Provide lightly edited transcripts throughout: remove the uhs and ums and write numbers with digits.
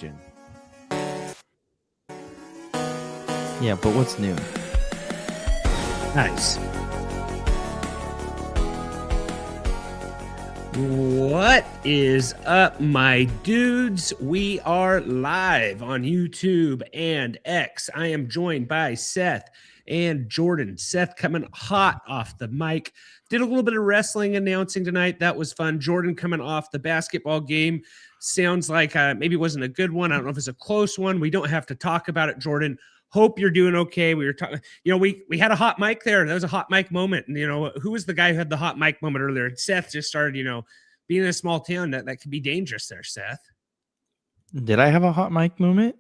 question. Yeah, but what's new? Nice. What is up, my dudes? We are live on YouTube and X. I am joined by Seth and Jordan. Seth coming hot off the mic. Did a little bit of wrestling announcing tonight. That was fun. Jordan coming off the basketball game. Sounds like maybe it wasn't a good one. I don't know if it's a close one. We don't have to talk about it, Jordan. Hope you're doing okay. We were talking, we had a hot mic there. That was a hot mic moment. And, who was the guy who had the hot mic moment earlier? Seth just started, being in a small town, that could be dangerous there, Seth. Did I have a hot mic moment?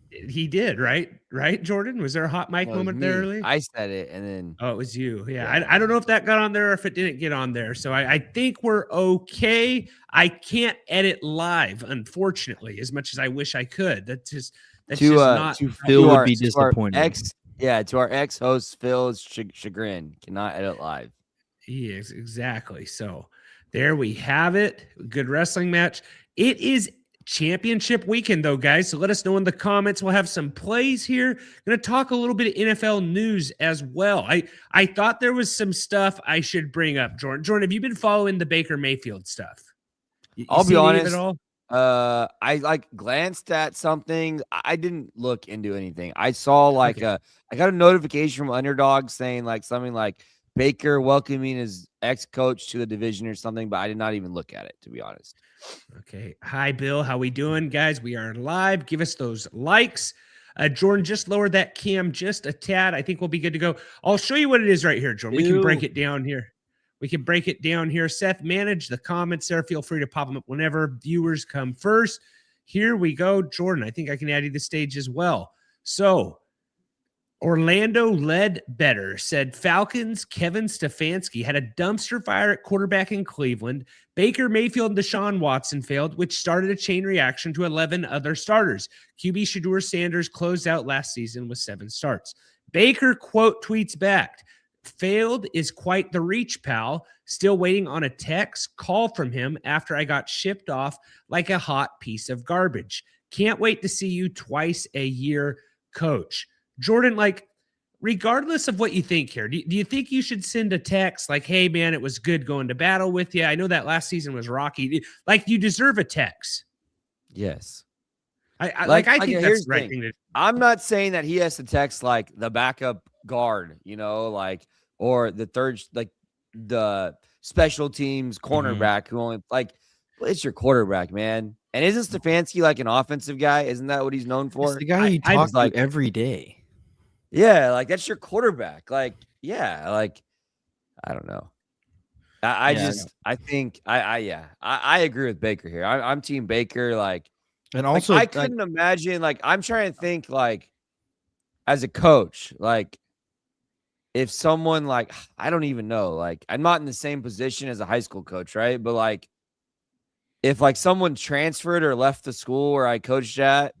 He did, right? Right, Jordan? Was there a hot mic moment there early? I said it, and then... Oh, it was you. Yeah. I don't know if that got on there or if it didn't get on there. So I think we're okay. I can't edit live, unfortunately, as much as I wish I could. That's just not... Phil would be disappointed. To our ex-host, Phil's chagrin. Cannot edit live. Yes, exactly. So there we have it. Good wrestling match. It is championship weekend, though, guys. So let us know in the comments. We'll have some plays here. Going to talk a little bit of NFL news as well. I thought there was some stuff I should bring up, Jordan. Jordan, have you been following the Baker Mayfield stuff? I'll be honest. I glanced at something. I didn't look into anything. I saw I got a notification from Underdog saying something like Baker welcoming his ex-coach to the division or something, but I did not even look at it, to be honest. Okay. Hi, Bill. How we doing, guys? We are live. Give us those likes. Jordan, just lower that cam just a tad. I think we'll be good to go. I'll show you what it is right here, Jordan. We can break it down here. Seth, manage the comments there. Feel free to pop them up whenever. Viewers come first. Here we go. Jordan, I think I can add you to the stage as well. So, Orlando Ledbetter said Falcons Kevin Stefanski had a dumpster fire at quarterback in Cleveland. Baker Mayfield and Deshaun Watson failed, which started a chain reaction to 11 other starters. QB Shedeur Sanders closed out last season with 7 starts. Baker quote tweets back, "Failed is quite the reach, pal. Still waiting on a text call from him after I got shipped off like a hot piece of garbage. Can't wait to see you twice a year, coach." Jordan, regardless of what you think here, do you think you should send a text like, "Hey, man, it was good going to battle with you. I know that last season was rocky." You deserve a text. Yes. I think that's the right thing to do. I'm not saying that he has to text the backup guard, or the third, the special teams cornerback who only it's your quarterback, man. And isn't Stefanski an offensive guy? Isn't that what he's known for? It's the guy you talk to every day. Yeah, that's your quarterback. I don't know. I agree with Baker here. I'm team Baker. And also, I couldn't imagine. I'm trying to think. As a coach, if someone I don't even know. I'm not in the same position as a high school coach, right? But if someone transferred or left the school where I coached at,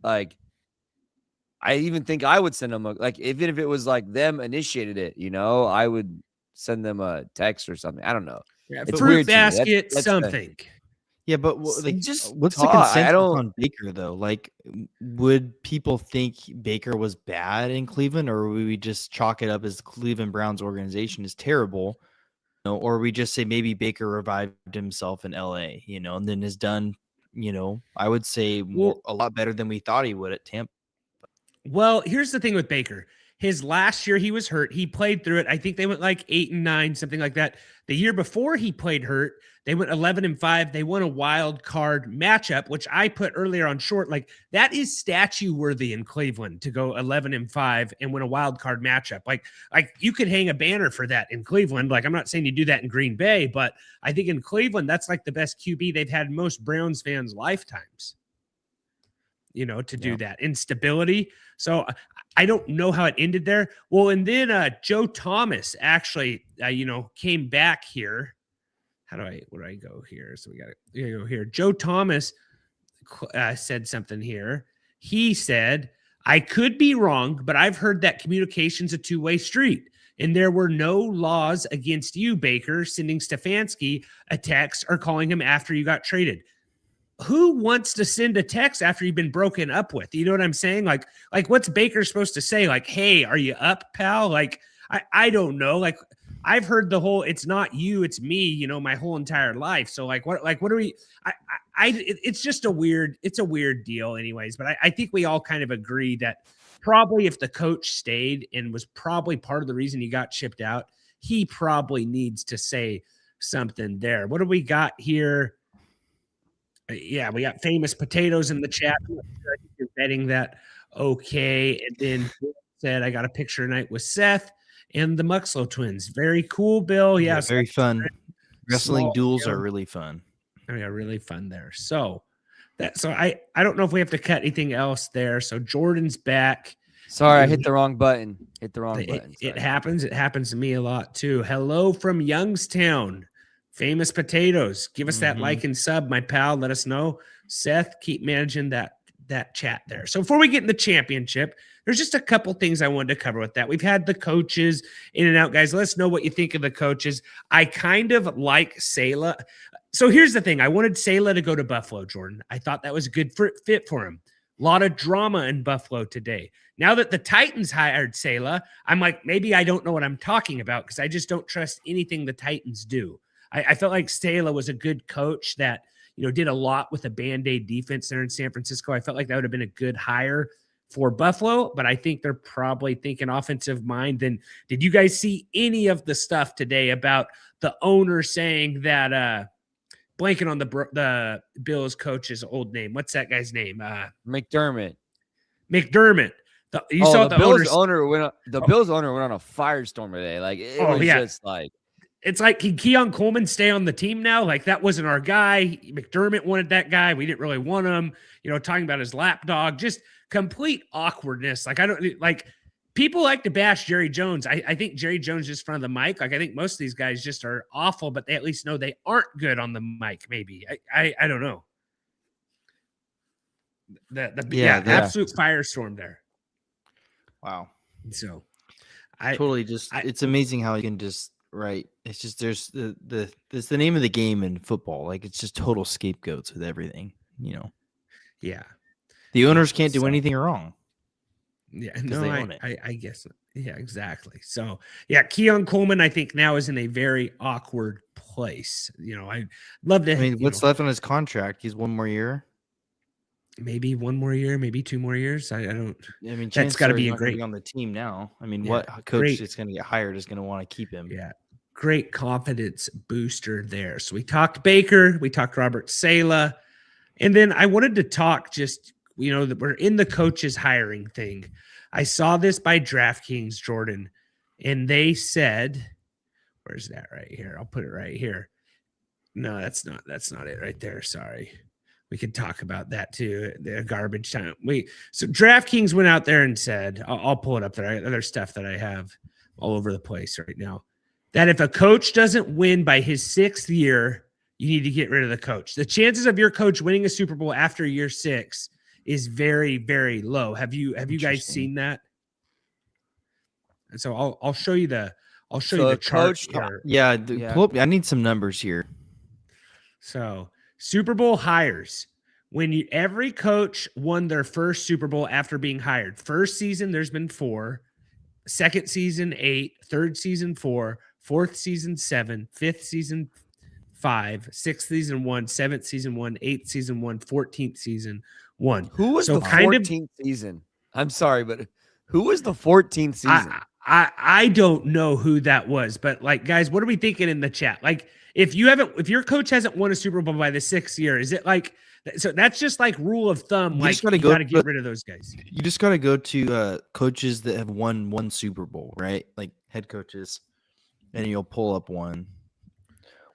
I even think I would send them even if it was them initiated it, I would send them a text or something. I don't know. Yeah, fruit basket, that's something. Yeah, but just what's the consensus on Baker though? Would people think Baker was bad in Cleveland, or would we just chalk it up as the Cleveland Browns organization is terrible? Or we just say maybe Baker revived himself in LA, and then has done, I would say a lot better than we thought he would at Tampa. Well, here's the thing with Baker. His last year he was hurt. He played through it. I think they went 8-9, something like that. The year before he played hurt, they went 11-5. They won a wild card matchup, which I put earlier on short. That is statue worthy in Cleveland to go 11-5 and win a wild card matchup. You could hang a banner for that in Cleveland. I'm not saying you do that in Green Bay, but I think in Cleveland, that's the best QB they've had in most Browns fans' lifetimes. To do that instability. So I don't know how it ended there. Well, and then Joe Thomas actually, came back here. Where do I go here? So we got to go here. Joe Thomas said something here. He said, "I could be wrong, but I've heard that communication's a two-way street. And there were no laws against you, Baker, sending Stefanski a text or calling him after you got traded." who wants to send a text after you've been broken up with? You know what I'm saying? Like what's Baker supposed to say? Like, hey, are you up, pal? Like, I don't know. Like, I've heard the whole, it's not you, it's me, you know, my whole entire life. So what are we, it's just a weird deal anyways. But I think we all kind of agree that probably if the coach stayed and was probably part of the reason he got shipped out, he probably needs to say something there. What do we got here? Yeah, we got famous potatoes in the chat. I think you're betting that. Okay. And then said, I got a picture tonight with Seth and the Muxlow twins. Very cool, Bill. Yeah, very fun. Wrestling duels are really fun. I mean, really fun there. So I don't know if we have to cut anything else there. So Jordan's back. Sorry, I hit the wrong button. Button. It happens. It happens to me a lot too. Hello from Youngstown. Famous potatoes. Give us that like and sub, my pal. Let us know. Seth, keep managing that chat there. So before we get in the championship, there's just a couple things I wanted to cover with that. We've had the coaches in and out, guys. Let us know what you think of the coaches. I kind of like Saleh. So here's the thing. I wanted Saleh to go to Buffalo, Jordan. I thought that was a good fit for him. A lot of drama in Buffalo today. Now that the Titans hired Saleh, I'm like, maybe I don't know what I'm talking about because I just don't trust anything the Titans do. I felt like Saleh was a good coach that, you know, did a lot with a Band-Aid defense there in San Francisco. I felt like that would have been a good hire for Buffalo, but I think they're probably thinking offensive mind. Then did you guys see any of the stuff today about the owner saying that blanking on the Bills coach's old name? What's that guy's name? McDermott. You saw the Bills owner went on a firestorm today. Like it was just like, it's like, can Keon Coleman stay on the team now? Like, that wasn't our guy. McDermott wanted that guy. We didn't really want him. You know, talking about his lapdog, just complete awkwardness. Like, people like to bash Jerry Jones. I think Jerry Jones is in front of the mic. Like, I think most of these guys just are awful, but they at least know they aren't good on the mic. Maybe I don't know. Absolute firestorm there. Wow. So, it's amazing how you can just. Right. It's just there's the name of the game in football. Like it's just total scapegoats with everything, you know. Yeah. The owners can't do anything wrong. Yeah, no, I guess. Yeah, exactly. So yeah, Keon Coleman, I think now is in a very awkward place. You know, I'd love to. I mean, what's left on his contract? He's one more year. Maybe one more year, maybe 2 more years. I don't. I mean, that's got to be a great on the team now. I mean, what coach that's going to get hired is going to want to keep him? Yeah, great confidence booster there. So we talked Baker, we talked Robert Saleh, and then I wanted to talk just, you know, that we're in the coaches hiring thing. I saw this by DraftKings, Jordan, and they said, "Where's that right here? I'll put it right here." No, that's not it right there. Sorry. We could talk about that too. The garbage time. So DraftKings went out there and said, I'll pull it up there. Other stuff that I have all over the place right now, that if a coach doesn't win by his 6th year, you need to get rid of the coach. The chances of your coach winning a Super Bowl after year 6 is very, very low. Have you guys seen that? And so I'll show you the chart here. Yeah. I need some numbers here. So Super Bowl hires. When every coach won their first Super Bowl after being hired. First season, there's been 4. Second season, 8. Third season, 4. Fourth season, 7. Fifth season, 5. Sixth season, 1. Seventh season, 1. Eighth season, 1. 14th season, 1. Who was the 14th season? I'm sorry, but who was the 14th season? I don't know who that was, but like, guys, what are we thinking in the chat? Like, if your coach hasn't won a Super Bowl by the 6th year, is it like, so that's just like rule of thumb. You got to get rid of those guys. You just got to go to coaches that have won 1 Super Bowl, right? Like head coaches, and you'll pull up one.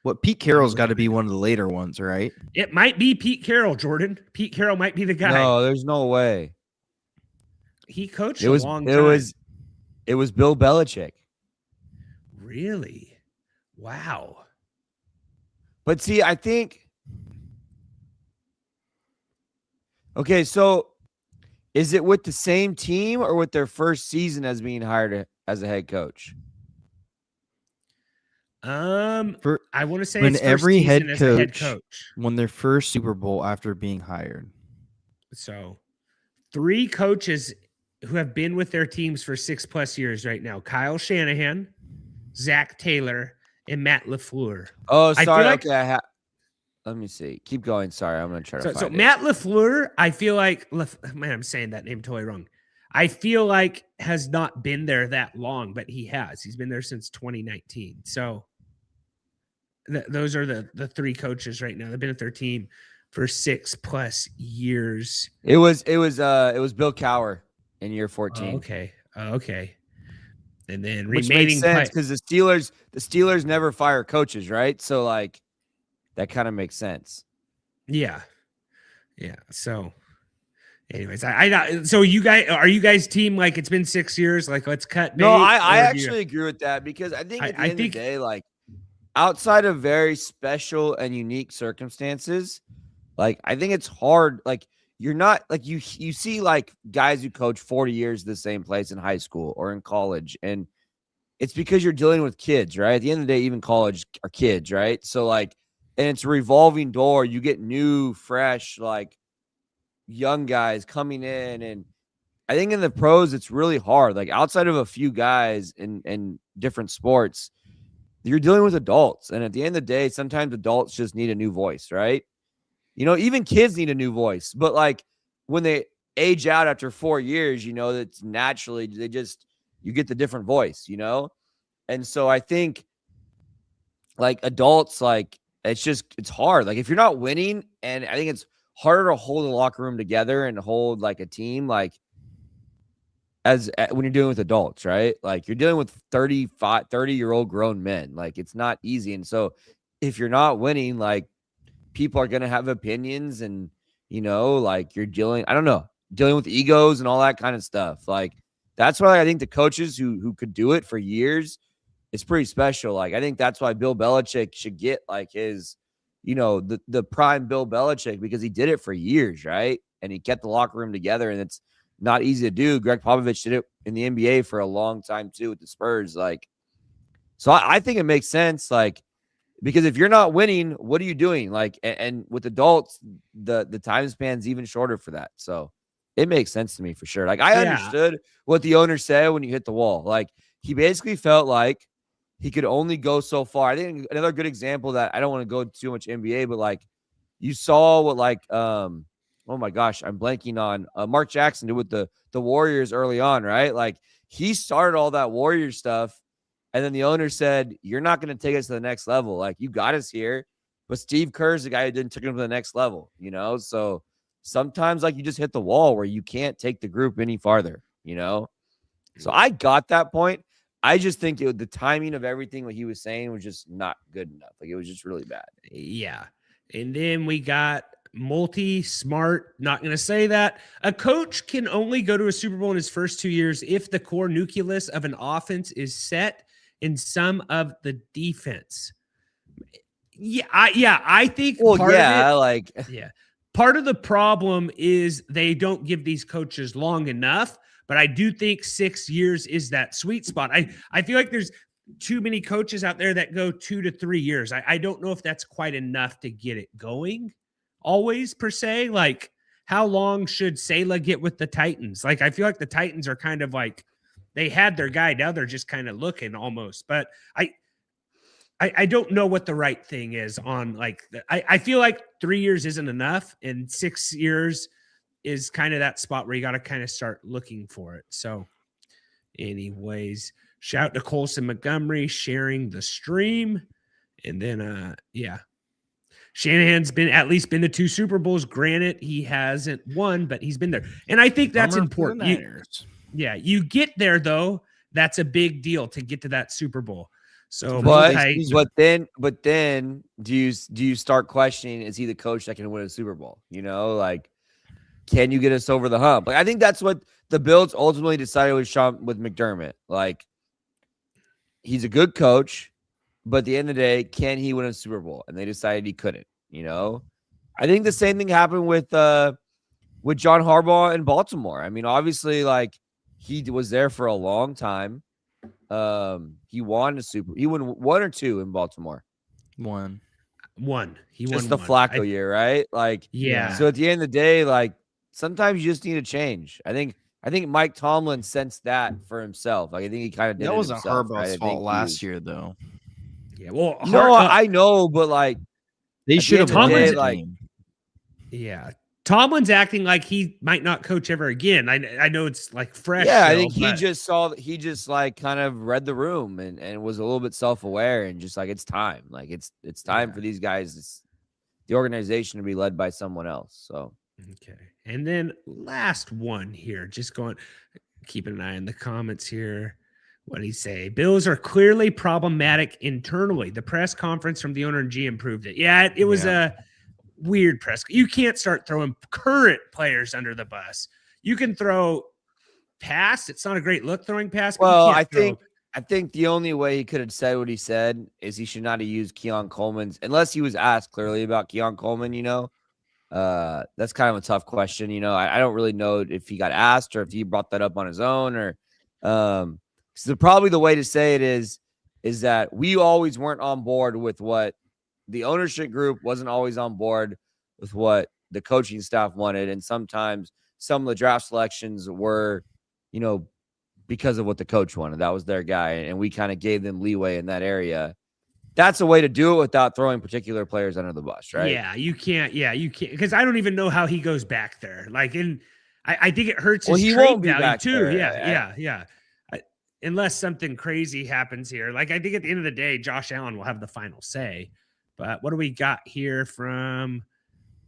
What Pete Carroll's got to be one of the later ones, right? It might be Pete Carroll, Jordan. Pete Carroll might be the guy. No, there's no way. He coached a long time. It was Bill Belichick. Really? Wow. But see, I think, okay, so is it with the same team or with their first season as being hired as a head coach? I want to say when it's every head coach won their first Super Bowl after being hired. So 3 coaches who have been with their teams for 6+ years right now: Kyle Shanahan, Zach Taylor, and Matt LaFleur. Oh, sorry. Okay, let me see. Keep going. Sorry, I'm going to try to find it. So Matt LaFleur, I feel like, man, I'm saying that name totally wrong. I feel like has not been there that long, but he has. He's been there since 2019. So those are the 3 coaches right now. They've been at their team for 6+ years. It was Bill Cowher in year 14. Okay. And then which makes sense because the Steelers never fire coaches, right? So like that kind of makes sense. Yeah. So anyways, so are you guys team like it's been 6 years, like let's cut bait? No, I actually agree with that because I think at the end of the day, like outside of very special and unique circumstances, like I think it's hard. Like you're not like you see like guys who coach 40 years the same place in high school or in college, and it's because you're dealing with kids, right? At the end of the day, even college are kids, right? So like, and it's a revolving door. You get new, fresh, like young guys coming in, and I think in the pros it's really hard. Like outside of a few guys in different sports, you're dealing with adults, and at the end of the day, sometimes adults just need a new voice, right? You know, even kids need a new voice, but like when they age out after 4 years, you know, that's naturally you get the different voice, you know? And so I think like adults, like it's hard. Like if you're not winning, and I think it's harder to hold the locker room together and hold like a team, like when you're dealing with adults, right? Like you're dealing with 30-year-old grown men. Like it's not easy. And so if you're not winning, like people are going to have opinions, and, you know, like you're dealing with egos and all that kind of stuff. Like that's why I think the coaches who could do it for years, it's pretty special. Like I think that's why Bill Belichick should get like his, you know, the prime Bill Belichick, because he did it for years, right? And he kept the locker room together, and it's not easy to do. Greg Popovich did it in the NBA for a long time too with the Spurs. Like, so I think it makes sense. Like, because if you're not winning, what are you doing? Like, and with adults, the time span's even shorter for that. So it makes sense to me for sure. Like I understood what the owner said when you hit the wall. Like he basically felt like he could only go so far. I think another good example that I don't want to go too much NBA, but like you saw what like, oh my gosh, I'm blanking on Mark Jackson did with the Warriors early on, right? Like he started all that Warrior stuff. And then the owner said, you're not going to take us to the next level. Like you got us here, but Steve Kerr's the guy who didn't take him to the next level, you know? So sometimes like you just hit the wall where you can't take the group any farther, you know? So I got that point. I just think the timing of everything, what he was saying was just not good enough. Like it was just really bad. Yeah. And then we got smart, not going to say that. A coach can only go to a Super Bowl in his first 2 years if the core nucleus of an offense is set in some of the defense. I think part of the problem is they don't give these coaches long enough, but I do think 6 years is that sweet spot. I feel like there's too many coaches out there that go 2 to 3 years. I don't know if that's quite enough to get it going always per se. Like how long should Saleh get with the Titans? Like I feel like the Titans are kind of like they had their guy, now they're just kind of looking almost. But I don't know what the right thing is on like I feel like 3 years isn't enough, and 6 years is kind of that spot where you got to kind of start looking for it. So anyways, shout to Colson Montgomery sharing the stream. And then Shanahan's been to 2 Super Bowls. Granted, he hasn't won, but he's been there. And I think that's important. You get there though. That's a big deal to get to that Super Bowl. So, but then do you start questioning, is he the coach that can win a Super Bowl? You know, like, can you get us over the hump? Like, I think that's what the Bills ultimately decided with McDermott. Like, he's a good coach, but at the end of the day, can he win a Super Bowl? And they decided he couldn't. You know, I think the same thing happened with John Harbaugh in Baltimore. I mean, obviously, like he was there for a long time, He won he won 1 or 2 in Baltimore. One. He just won the Flacco year, right? Like, yeah. So at the end of the day, like sometimes you just need a change. I think Mike Tomlin sensed that for himself. Like, I think he kind of did. That wasn't himself, Harbaugh's fault last year, though. Yeah, well, I know, but like they should have won that game. Yeah, Tomlin's acting like he might not coach ever again. I know it's like fresh. Yeah, I think he just like kind of read the room and was a little bit self-aware and just like, it's time. Like it's time for these guys, the organization, to be led by someone else. So okay. And then last one here, just keeping an eye on the comments here. What did he say? Bills are clearly problematic internally. The press conference from the owner and GM proved it. Yeah, it was a weird press. You can't start throwing current players under the bus. You can throw pass. It's not a great look throwing pass. But well, I think the only way he could have said what he said is he should not have used Keon Coleman's, unless he was asked clearly about Keon Coleman. That's kind of a tough question. I don't really know if he got asked or if he brought that up on his own or. So probably the way to say it is that we always weren't on board with what the ownership group wasn't always on board with what the coaching staff wanted. And sometimes some of the draft selections were, because of what the coach wanted. That was their guy. And we kind of gave them leeway in that area. That's a way to do it without throwing particular players under the bus, right? Yeah, you can't. Because I don't even know how he goes back there. Like, I think it hurts his trade value too. There. Yeah. Unless something crazy happens here. Like, I think at the end of the day, Josh Allen will have the final say. But what do we got here from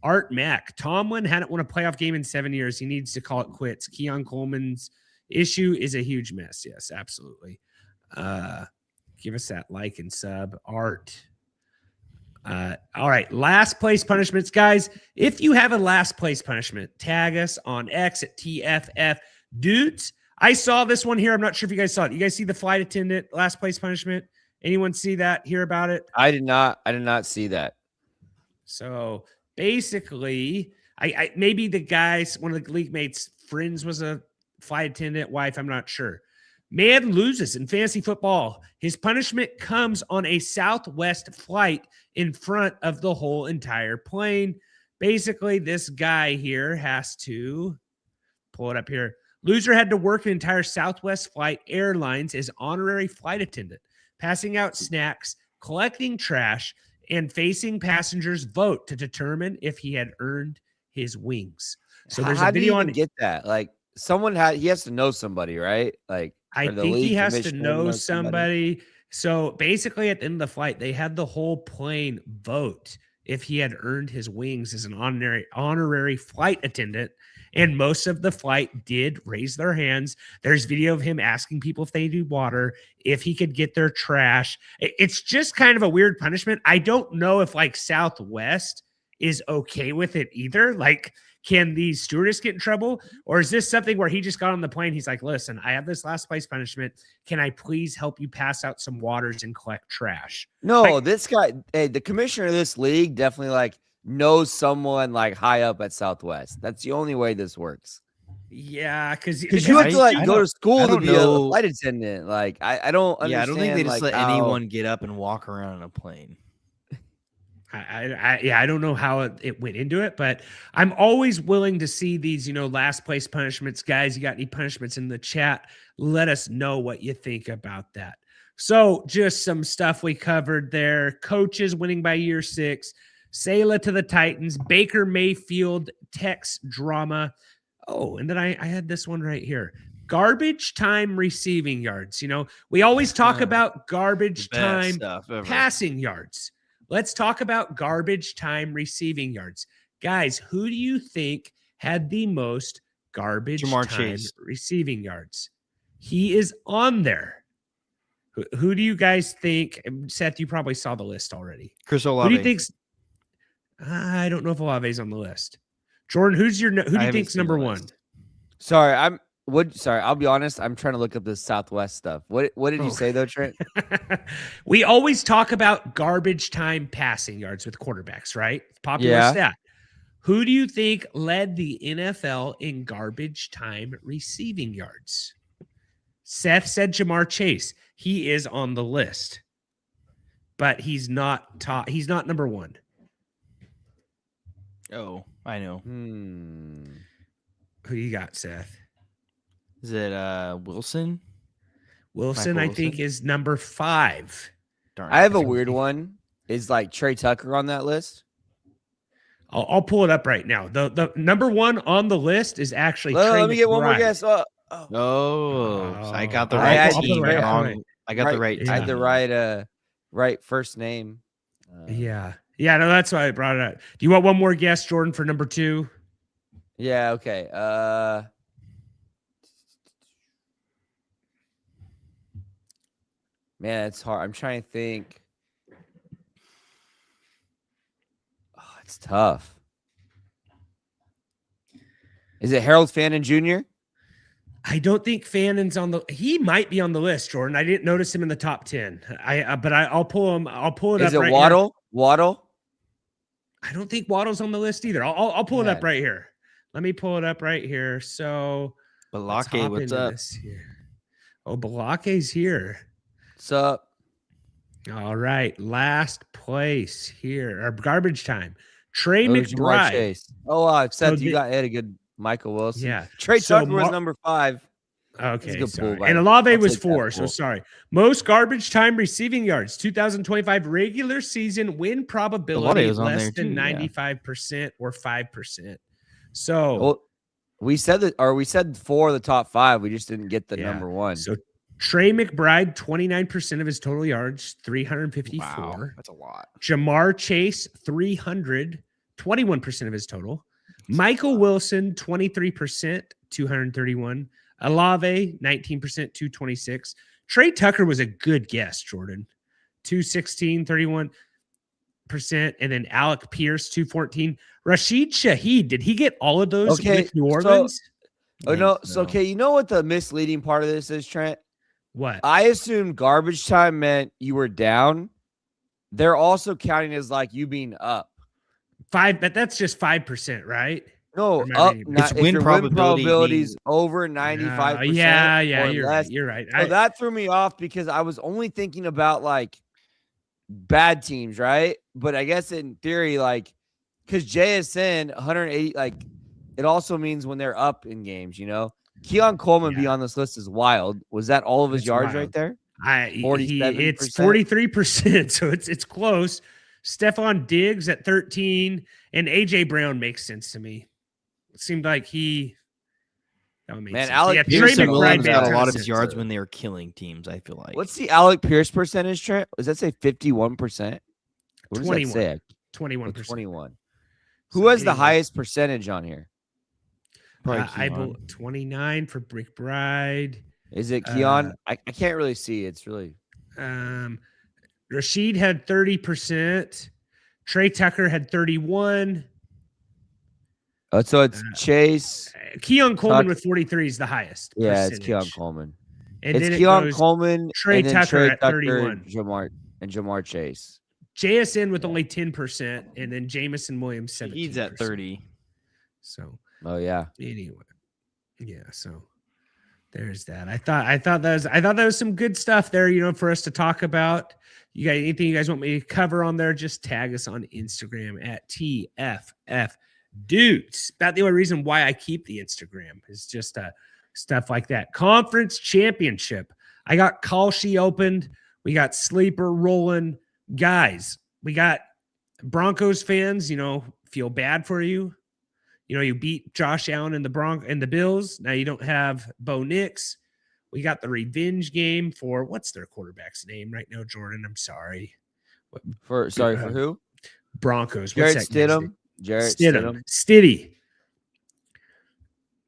Art Mack? Tomlin hadn't won a playoff game in 7 years. He needs to call it quits. Keon Coleman's issue is a huge mess. Yes, absolutely. Give us that like and sub, Art. All right, last place punishments, guys. If you have a last place punishment, tag us on X at TFF Dudes. I saw this one here. I'm not sure if you guys saw it. You guys see the flight attendant last place punishment? Anyone see that? Hear about it? I did not see that. So basically, I maybe the guys, one of the league mates' friends was a flight attendant, wife. I'm not sure. Man loses in fantasy football. His punishment comes on a Southwest flight in front of the whole entire plane. Basically, this guy here has to pull it up here. Loser had to work an entire Southwest Flight Airlines as honorary flight attendant, passing out snacks, collecting trash, and facing passengers' vote to determine if he had earned his wings. So there's a video on. Get that? Like, he has to know somebody, right? Like, I think he has to know somebody. So basically, at the end of the flight, they had the whole plane vote if he had earned his wings as an honorary flight attendant. And most of the flight did raise their hands. There's video of him asking people if they need water, if he could get their trash. It's just kind of a weird punishment. I don't know if like Southwest is okay with it either. Like, can the stewardess get in trouble? Or is this something where he just got on the plane? He's like, listen, I have this last place punishment. Can I please help you pass out some waters and collect trash? No, this guy, the commissioner of this league definitely knows someone high up at Southwest. That's the only way this works. Yeah, because you have to go to school to be a flight attendant. I don't understand. Yeah, I don't think they just let anyone get up and walk around on a plane. I don't know how it went into it, but I'm always willing to see these, last place punishments. Guys, you got any punishments in the chat? Let us know what you think about that. So just some stuff we covered there. Coaches winning by year 6. Saleh to the Titans. Baker Mayfield Tex drama. Oh, and then I had this one right here. Garbage time receiving yards. We always talk about garbage time passing yards. Let's talk about garbage time receiving yards. Guys, who do you think had the most garbage time receiving yards? He is on there. Who do you guys think? Seth, you probably saw the list already. Chris Olave. Who do you think's? I don't know if Olave's on the list. Jordan, who do you think's number one? Sorry, I'll be honest. I'm trying to look up this Southwest stuff. What did you say though, Trent? We always talk about garbage time passing yards with quarterbacks, right? Popular stat. Who do you think led the NFL in garbage time receiving yards? Seth said Jamar Chase. He is on the list, but he's not top. He's not number one. Oh, I know. Who you got, Seth? Is it Wilson? Wilson, I think, is number 5. Darn, I have a weird one. Is like Trey Tucker on that list? I'll pull it up right now. The number 1 on the list is actually Trey let me get one more guess. So I got the right team. I got the right team. I had the right first name. Yeah. No, that's why I brought it up. Do you want one more guess, Jordan, for number 2? Yeah, okay. Man, it's hard. I'm trying to think. Oh, it's tough. Is it Harold Fannin Jr.? I don't think Fannin's on the. He might be on the list, Jordan. I didn't notice him in the top 10. I'll pull him. I'll pull it up. Is it right Waddle? Here. Waddle? I don't think Waddle's on the list either. I'll pull it up right here. Let me pull it up right here. So, Balake, what's up? Oh, Balake's here. What's up? All right, last place here. Our garbage time. Trey McBride. Oh, Seth, you had a good Michael Wilson. Yeah. Trey Tucker was number 5. Okay, and Olave was 4, so sorry. Most garbage time receiving yards, 2025 regular season win probability less than 95% or 5%. So we said that, or we said 4 of the top 5. We just didn't get the number 1. So Trey McBride, 29% of his total yards, 354. Wow, that's a lot. Jamar Chase, 300, 21% of his total. Michael Wilson, 23%, 231. Olave, 19%, 226. Trey Tucker was a good guess, Jordan. 216, 31%. And then Alec Pierce, 214. Rashid Shaheed, did he get all of those with New Orleans? So you know what the misleading part of this is, Trent? What? I assumed garbage time meant you were down. They're also counting as like you being up. 5, but that's just 5%, right? No, up. It's win probabilities over 95%. Yeah, you're right. So that threw me off because I was only thinking about like bad teams, right? But I guess in theory, like, because JSN 180, like, it also means when they're up in games, you know. Keon Coleman be on this list is wild. Was that all of his yards right there? It's 43%, so it's close. Stephon Diggs at 13, and AJ Brown makes sense to me. It seemed like that would make sense. Alec Pierce got a lot of his yards when they were killing teams, I feel like. What's the Alec Pierce percentage, Trent? Does that say 51%? What does 21. that say? 21%. 21. Who has the highest percentage on here? I believe 29 for McBride. Is it Keon? I can't really see. It's really. Rashid had 30%. Trey Tucker had 31. So it's Chase. Keon Coleman with 43 is the highest. Yeah, it's Keon Coleman. And it's Keon Coleman. Trey Tucker at 31. Jamar Chase. JSN with only 10%, and then Jamison Williams 17%. He's at 30. So. Oh yeah. Anyway, yeah. So there's that. I thought that was some good stuff there. You know, for us to talk about. You got anything you guys want me to cover on there? Just tag us on Instagram at TFF Dudes. About the only reason why I keep the Instagram is just stuff like that. Conference championship. I got Kalshi opened. We got Sleeper rolling. Guys, we got Broncos fans, you know, feel bad for you. You know, you beat Josh Allen and the Bills. Now you don't have Bo Nix. We got the revenge game for what's their quarterback's name right now, Jordan? I'm sorry. For who? Broncos. Jarrett Stidham. Stiddy.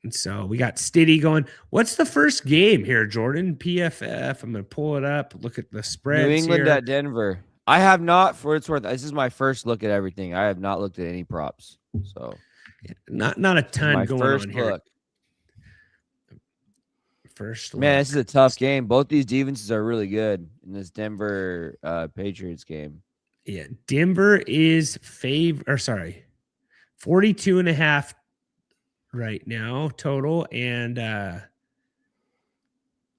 And so we got Stiddy going. What's the first game here, Jordan? PFF. I'm going to pull it up. Look at the spreads. New England at Denver. I have not, for its worth. This is my first look at everything. I have not looked at any props. So not a ton going on here. First look. Man, this is a tough game. Both these defenses are really good in this Denver Patriots game. Yeah, Denver is 42.5 right now total, and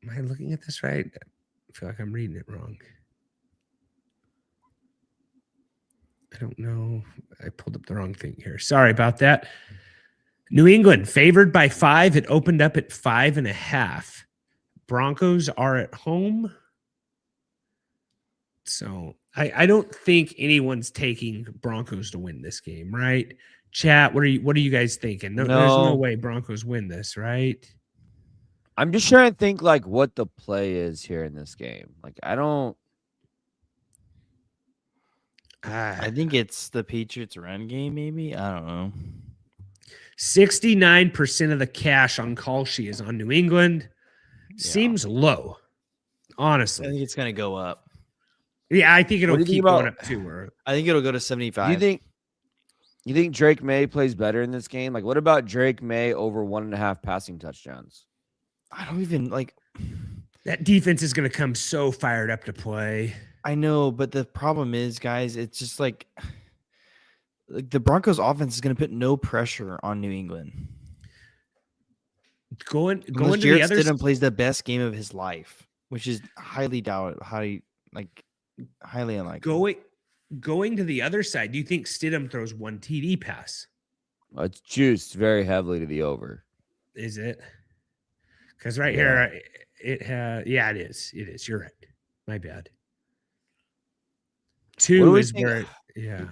Am I looking at this right? I feel like I'm reading it wrong. I don't know. I pulled up the wrong thing here. Sorry about that. New England favored by 5. It opened up at 5.5. Broncos are at home. So I don't think anyone's taking Broncos to win this game, right? Chat, what are you guys thinking? No, there's no way Broncos win this, right? I'm just trying to think like what the play is here in this game. Like I think it's the Patriots run game, maybe. I don't know. 69% of the cash on call sheet is on New England. Seems low, honestly. I think it's going to go up. Yeah, I think it'll keep going up too. I think it'll go to 75. You think Drake May plays better in this game? Like, what about Drake May over 1.5 passing touchdowns? I don't even like that defense is going to come so fired up to play. I know, but the problem is, guys, it's just like the Broncos offense is going to put no pressure on New England. Going to the other Stidham plays the best game of his life, which is highly unlikely. Going to the other side, do you think Stidham throws one TD pass? It's juiced very heavily to the over. Is it? Because here it has. Yeah, it is. It is. You're right. My bad. 2 is where. Yeah.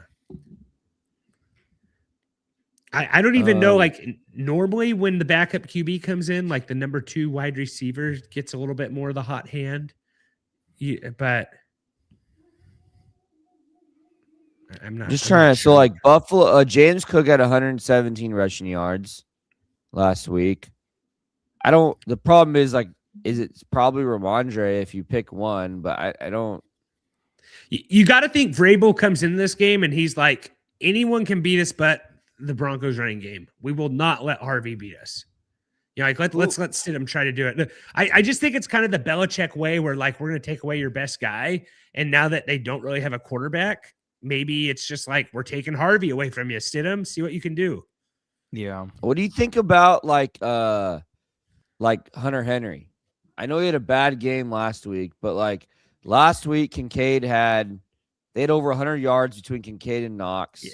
I don't even know. Like normally, when the backup QB comes in, like the number 2 wide receiver gets a little bit more of the hot hand. But I'm not trying to. So like Buffalo, James Cook had 117 rushing yards last week. The problem is like, it's probably Ramondre if you pick one, but I don't. You got to think Vrabel comes into this game and he's like, anyone can beat us, but the Broncos running game. We will not let Harvey beat us. You know, like let's let Stidham try to do it. I just think it's kind of the Belichick way where like we're going to take away your best guy, and now that they don't really have a quarterback, maybe it's just like we're taking Harvey away from you, Stidham. See what you can do. Yeah. What do you think about like Hunter Henry? I know he had a bad game last week, but like last week they had over 100 yards between Kincaid and Knox.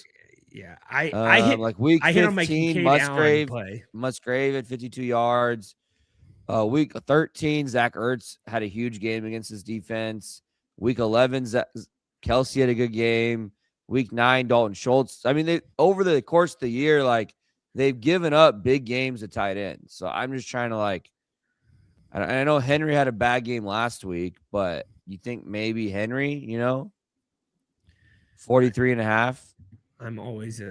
Yeah. I hit like week 15, Musgrave at 52 yards. Week 13, Zach Ertz had a huge game against his defense. Week 11, Kelsey had a good game. Week 9, Dalton Schultz. I mean, they over the course of the year, like they've given up big games to tight ends. So I'm just trying to like, I know Henry had a bad game last week, but you think maybe Henry, 43.5. I'm always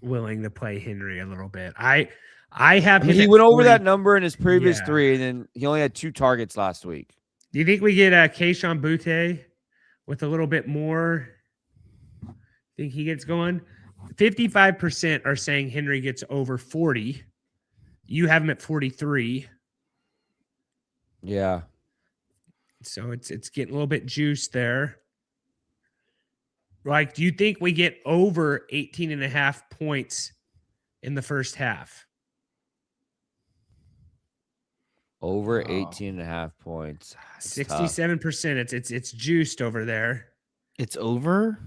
willing to play Henry a little bit. I have him. He went over that number in his previous 3, and then he only had 2 targets last week. Do you think we get Keyshawn Butte with a little bit more? Think he gets going? 55% are saying Henry gets over 40. You have him at 43. Yeah. So it's getting a little bit juiced there. Like, do you think we get over 18.5 points in the first half? Over 18.5 points. 67%. It's juiced over there. It's over?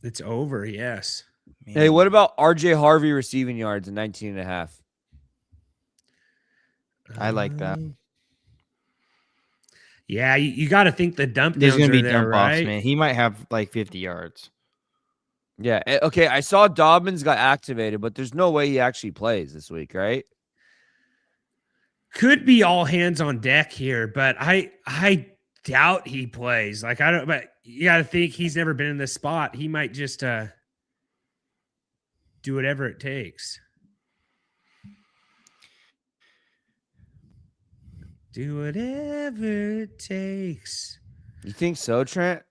It's over, yes. Man. Hey, what about RJ Harvey receiving yards in 19.5? I like that. Yeah, you got to think the dump. There's going to be there, dump right? offs, man. He might have like 50 yards. Yeah. Okay. I saw Dobbins got activated, but there's no way he actually plays this week, right? Could be all hands on deck here, but I doubt he plays. Like, I don't, but you got to think he's never been in this spot. He might just do whatever it takes. Do whatever it takes. You think so, Trent?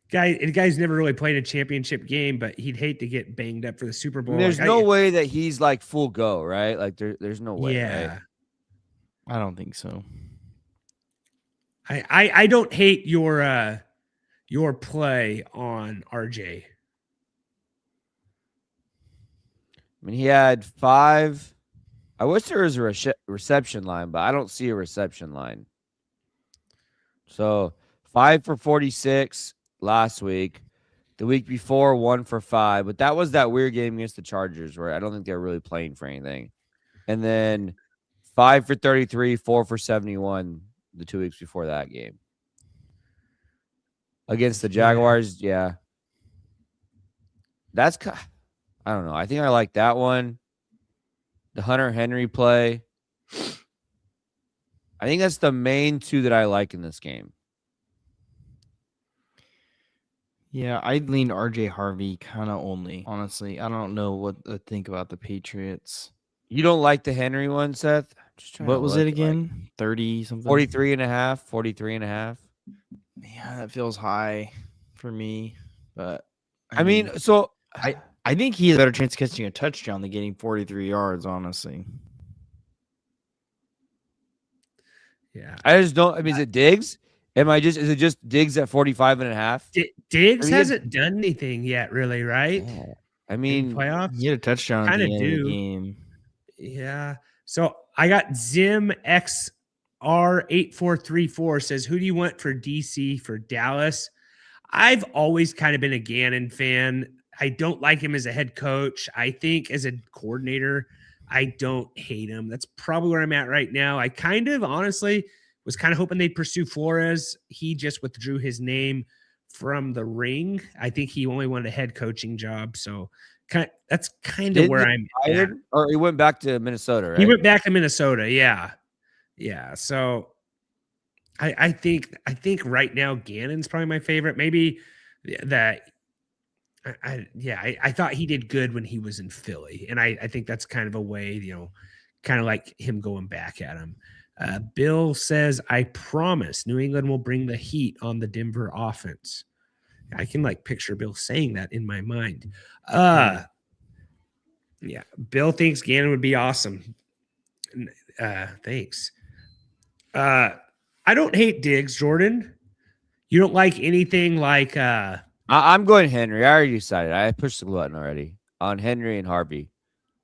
Guy's never really played a championship game, but he'd hate to get banged up for the Super Bowl. There's no way that he's like full go, right? Like there's no way. Yeah. Right? I don't think so. I don't hate your play on RJ. I mean, he had 5 I wish there was a reception line, but I don't see a reception line. So 5 for 46 last week. The week before, 1 for 5. But that was that weird game against the Chargers where I don't think they're really playing for anything. And then 5 for 33, 4 for 71 the 2 weeks before that game. Against the Jaguars, yeah. I don't know. I think I like that one. The Hunter Henry play. I think that's the main two that I like in this game. Yeah, I'd lean RJ Harvey kind of only, honestly. I don't know what to think about the Patriots. You don't like the Henry one, Seth? What was it again? Like 30 something? 43 and a half, 43 and a half. Yeah, that feels high for me. But I mean, so I think he has a better chance of catching a touchdown than getting 43 yards, honestly. Yeah. I just don't. I mean, is it Diggs? Is it just Diggs at 45 and a half? Diggs hasn't done anything yet, really, right? Yeah. I mean, playoffs. He had a touchdown at the end of the game. Yeah. So I got Zim XR8434 says, who do you want for DC for Dallas? I've always kind of been a Gannon fan. I don't like him as a head coach. I think as a coordinator, I don't hate him. That's probably where I'm at right now. I kind of honestly was kind of hoping they'd pursue Flores. He just withdrew his name from the ring. I think he only wanted a head coaching job. So that's kind of where I'm at. Or he went back to Minnesota, right? He went back to Minnesota. Yeah. Yeah. So I think right now Gannon's probably my favorite. Maybe that. I thought he did good when he was in Philly. And I think that's kind of a way, kind of like him going back at him. Bill says, I promise New England will bring the heat on the Denver offense. I can picture Bill saying that in my mind. Yeah. Bill thinks Gannon would be awesome. Thanks. I don't hate Diggs, Jordan. You don't like anything like, I'm going Henry. I already decided. I pushed the button already on Henry and Harvey.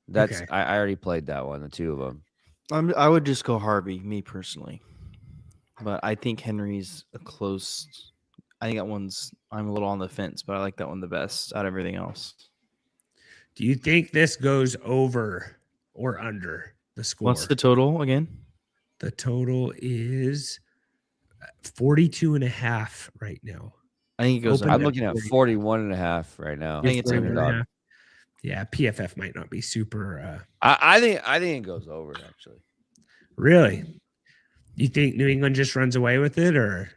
That's okay. I already played that one, the two of them. I would just go Harvey, me personally. But I think Henry's a close. I think that one's. I'm a little on the fence, but I like that one the best out of everything else. Do you think this goes over or under the score? What's the total again? The total is 42.5 right now. I think it goes. I'm looking at 41.5 right now. I think it's under. Yeah, PFF might not be super. I think it goes over actually. Really? You think New England just runs away with it, or?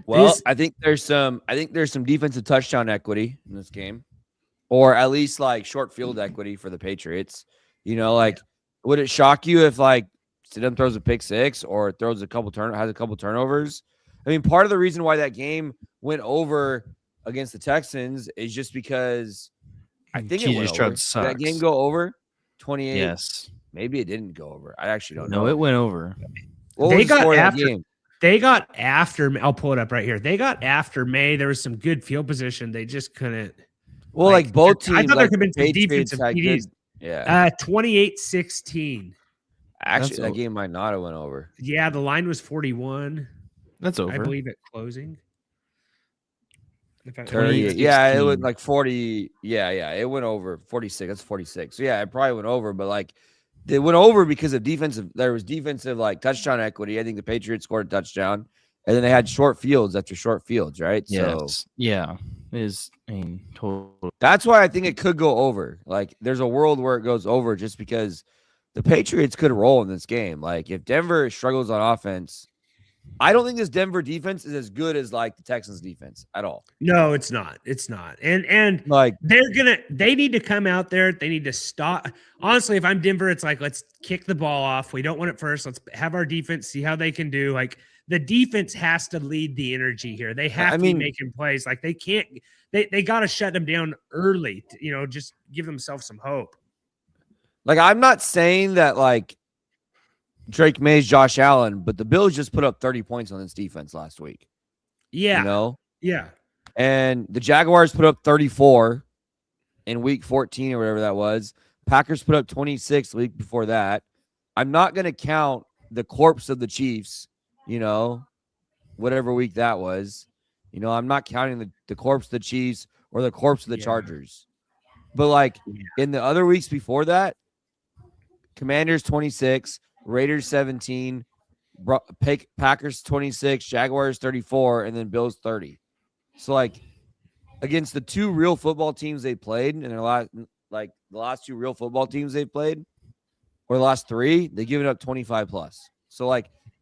Well, I think there's some defensive touchdown equity in this game, or at least short field equity for the Patriots. Would it shock you if Stidham throws a pick six or throws has a couple turnovers? I mean, part of the reason why that game went over against the Texans is just because I think it went over. Did that game go over 28? Yes. Maybe it didn't go over. I actually don't know. No, it went over. What was the score of that game? They got after. I'll pull it up right here. They got after May. There was some good field position. They just couldn't. Well, both teams. I thought there could have been some defensive PDs. Yeah. 28-16. Actually, that game might not have went over. Yeah, the line was 41. That's over. I believe at closing. 30, yeah, it was 40. Yeah, it went over 46. That's 46. So yeah, it probably went over, but it went over because of defensive. There was defensive touchdown equity. I think the Patriots scored a touchdown, and then they had short fields after short fields, right? Yes. So yeah, total. That's why I think it could go over. There's a world where it goes over just because the Patriots could roll in this game. If Denver struggles on offense. I don't think this Denver defense is as good as the Texans defense at all. No, it's not. It's not. And they need to come out there. They need to stop. Honestly, if I'm Denver, it's let's kick the ball off. We don't want it first. Let's have our defense see how they can do. The defense has to lead the energy here. They have to be making plays. They can't. They got to shut them down early. Just give themselves some hope. I'm not saying that Drake May's Josh Allen, but the Bills just put up 30 points on this defense last week. Yeah. Yeah. And the Jaguars put up 34 in week 14 or whatever that was. Packers put up 26 the week before that. I'm not going to count the corpse of the Chiefs, whatever week that was. I'm not counting the corpse of the Chiefs or the corpse of the Chargers. But, in the other weeks before that, Commanders 26, Raiders 17, Packers 26, Jaguars 34, and then Bills 30. So, against the two real football teams they played, and the last two real football teams they've played, or the last three, they've given up 25 plus. So,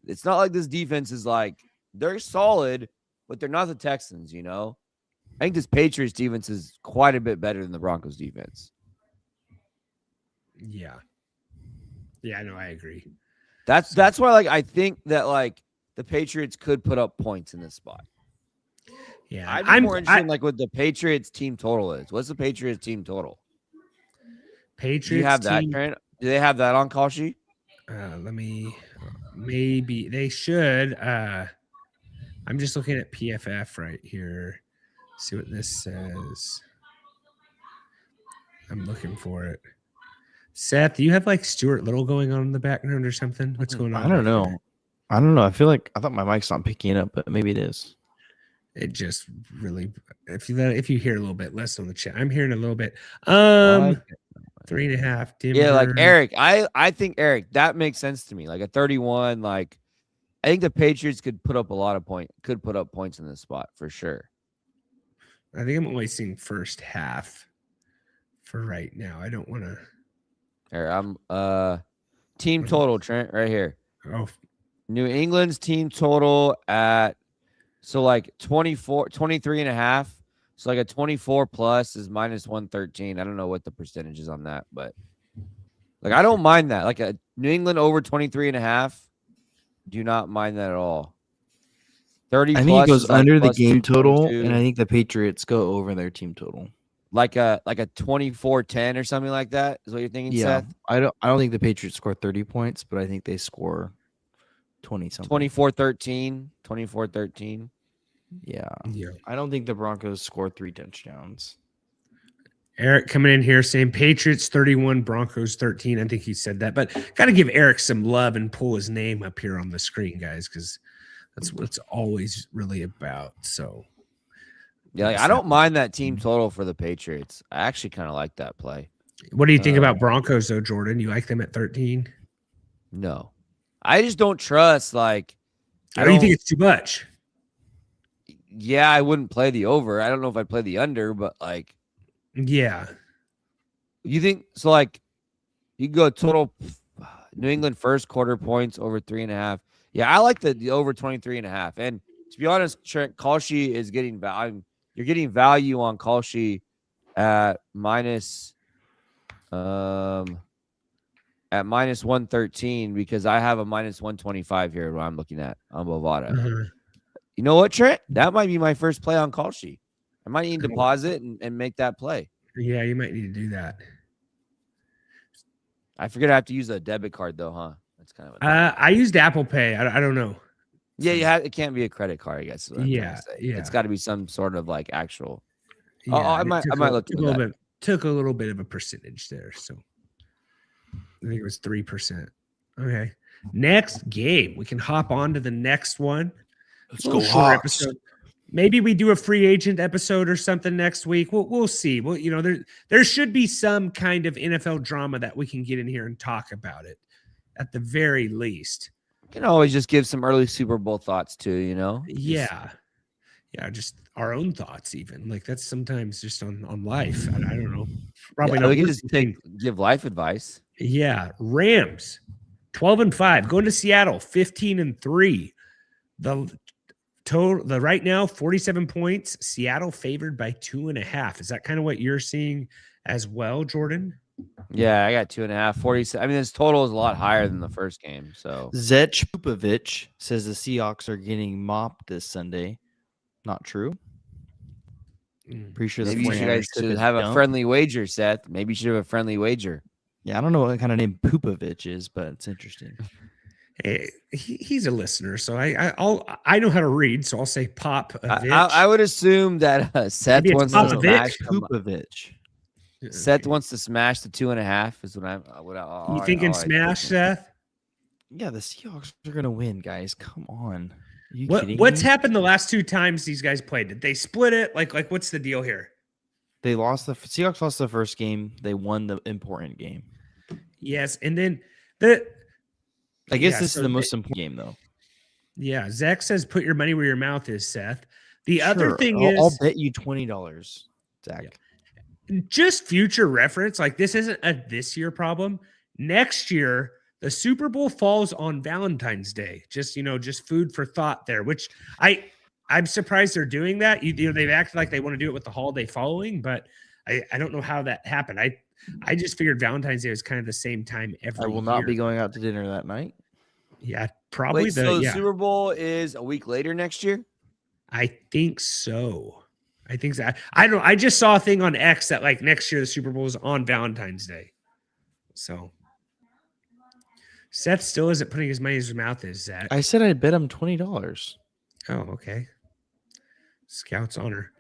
it's not like this defense is they're solid, but they're not the Texans, I think this Patriots defense is quite a bit better than the Broncos defense. Yeah. Yeah, no, I agree. That's why I think that the Patriots could put up points in this spot. Yeah. I'm more interested in what the Patriots team total is. What's the Patriots team total? Patriots. Do you have that, Trent? Do they have that on call sheet? Maybe they should. I'm just looking at PFF right here. See what this says. I'm looking for it. Seth, do you have Stuart Little going on in the background or something? What's going on? I don't know. I don't know. I thought my mic's not picking it up, but maybe it is. It just really, if you hear a little bit less on the chat, I'm hearing a little bit. 3.5. Denver. Yeah, Eric. I think Eric, that makes sense to me. A 31. I think the Patriots could put up points in this spot for sure. I think I'm only seeing first half for right now. I don't want to. Here, I'm team total, Trent, right here. Oh, New England's team total at 23 and a half. So a 24 plus is minus 113. I don't know what the percentage is on that, but I don't mind that. A New England over 23 and a half. Do not mind that at all. 30 I think it goes under the game total, and I think the Patriots go over their team total. Like a 24-10 or something like that is what you're thinking, yeah. Seth? I don't think the Patriots score 30 points, but I think they score 20-something. 24-13. Yeah. I don't think the Broncos score 3 touchdowns. Eric coming in here saying Patriots 31, Broncos 13. I think he said that, but got to give Eric some love and pull his name up here on the screen, guys, because that's what it's always really about. So, yeah, I don't mind that team total for the Patriots. I actually kind of like that play. What do you think about Broncos, though, Jordan? You like them at 13? No. I just don't trust, I don't think it's too much. Yeah, I wouldn't play the over. I don't know if I'd play the under, but yeah. You think so? You go total New England first quarter points over 3.5. Yeah, I like the over 23.5. And to be honest, Trent, Kalshi is getting value. You're getting value on Kalshi at minus 113 because I have a minus 125 here. What I'm looking at on Bovada. Mm-hmm. You know what, Trent? That might be my first play on call sheet. I might need to deposit and make that play. Yeah, you might need to do that. I forget I have to use a debit card though, huh? That's kind of. I used Apple Pay. I don't know. Yeah, it can't be a credit card, I guess. Yeah. It's got to be some sort of actual. Yeah, I might look into that. Took a little bit of a percentage there, so I think it was 3%. Okay, next game. We can hop on to the next one. Let's go Hawks. Maybe we do a free agent episode or something next week. We'll see. Well, there should be some kind of NFL drama that we can get in here and talk about it at the very least. You can always just give some early Super Bowl thoughts too, Yeah, just our own thoughts even. That's sometimes just on life. I don't know. Probably not. We can just give life advice. Yeah, Rams 12-5 going to Seattle 15-3. The right now 47 points. Seattle favored by 2.5. Is that kind of what you're seeing as well, Jordan? Yeah, I got 2.5. 47. I mean, this total is a lot higher than the first game. So Zech Pupovich says the Seahawks are getting mopped this Sunday. Not true. Pretty sure maybe you guys should have a friendly wager, Seth. Maybe you should have a friendly wager. Yeah, I don't know what kind of name Pupovich is, but it's interesting. Hey, he's a listener, so I know how to read, so I'll say Pop. I would assume that Seth wants to Pupovich. Seth wants to smash the 2.5. Is You thinking smash, Seth? Yeah, the Seahawks are gonna win, guys. Come on. Are you kidding What's me? happened the last 2 times these guys played? Did they split it? Like what's the deal here? They lost the Seahawks lost the first game. They won the important game. Yes, and then I guess this is the most important game, though. Yeah, Zach says put your money where your mouth is, Seth. The other thing I'll bet you $20, Zach. Yeah. Just future reference, like this isn't a this year problem. Next year, the Super Bowl falls on Valentine's Day. Just food for thought there, which I'm surprised they're doing that. You know, they've acted like they want to do it with the holiday following, but I don't know how that happened. I just figured Valentine's Day was kind of the same time every year. I will not be going out to dinner that night. Yeah, probably. Wait, so the Super Bowl is a week later next year? I think so. I think so. I just saw a thing on X that like next year the Super Bowl is on Valentine's Day. So Seth still isn't putting his money in his mouth, is Zach? I said I'd bet him $20. Oh, okay. Scout's honor.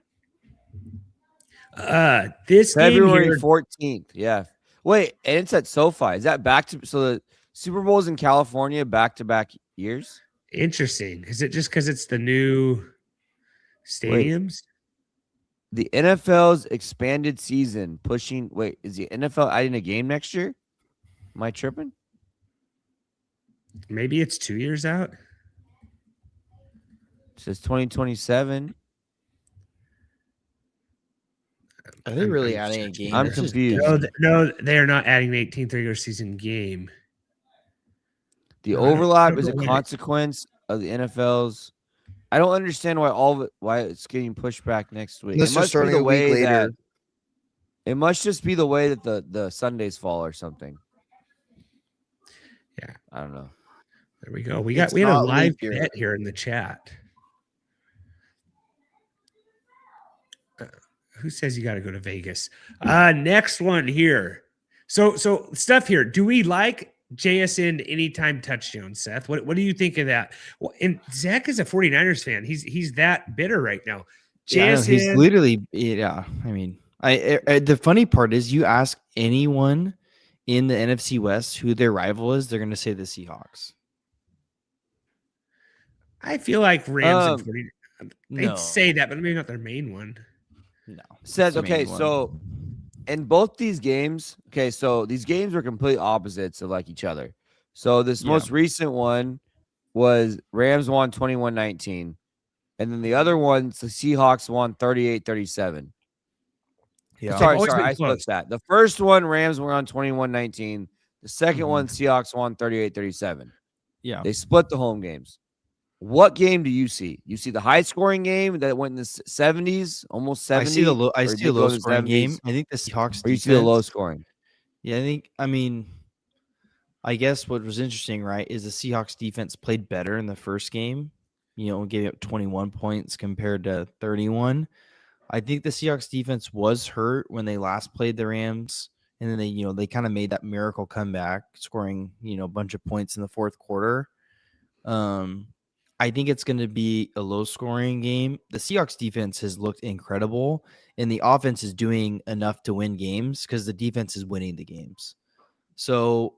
This February game here, 14th. Yeah. Wait, and it's at SoFi. Is that back to the Super Bowl's in California back-to-back years? Interesting. Is it just because it's the new stadiums? The NFL's expanded season pushing. Wait, is the NFL adding a game next year? Am I tripping? Maybe it's 2 years out. It says 2027. Are they really adding a game? I'm confused. No, they are not adding the 18th regular season game. The overlap is a consequence of the NFL's. I don't understand why it's getting pushed back next week. It must be the way later. It must just be the way that the Sundays fall or something. Yeah, I don't know. There we go. We had a live bet here in the chat. Who says you got to go to Vegas? Next one here. So stuff here. Do we like JSN anytime touchdown, Seth? What do you think of that? Well, and Zach is a 49ers fan. He's that bitter right now. JSN, he's literally, yeah. I mean, the funny part is you ask anyone in the NFC West who their rival is, they're going to say the Seahawks. I feel like Rams and 49ers. They'd say that, but maybe not their main one. No. Says, okay, so in both these games, so these games were complete opposites of like each other. So this most recent one was Rams won 21-19. And then the other one, the Seahawks won 38-37. Yeah. Sorry, I flipped that. The first one, Rams were on 21-19. The second one, Seahawks won 38-37. Yeah. They split the home games. What game do you see? You see the high scoring game that went in the 70s, almost 70. I see a low scoring game. I think the Seahawks. Or you see the low scoring. Yeah, I guess what was interesting, right, is the Seahawks defense played better in the first game. You know, gave up 21 points compared to 31. I think the Seahawks defense was hurt when they last played the Rams, and then they kind of made that miracle comeback, scoring a bunch of points in the fourth quarter. I think it's going to be a low-scoring game. The Seahawks defense has looked incredible, and the offense is doing enough to win games because the defense is winning the games. So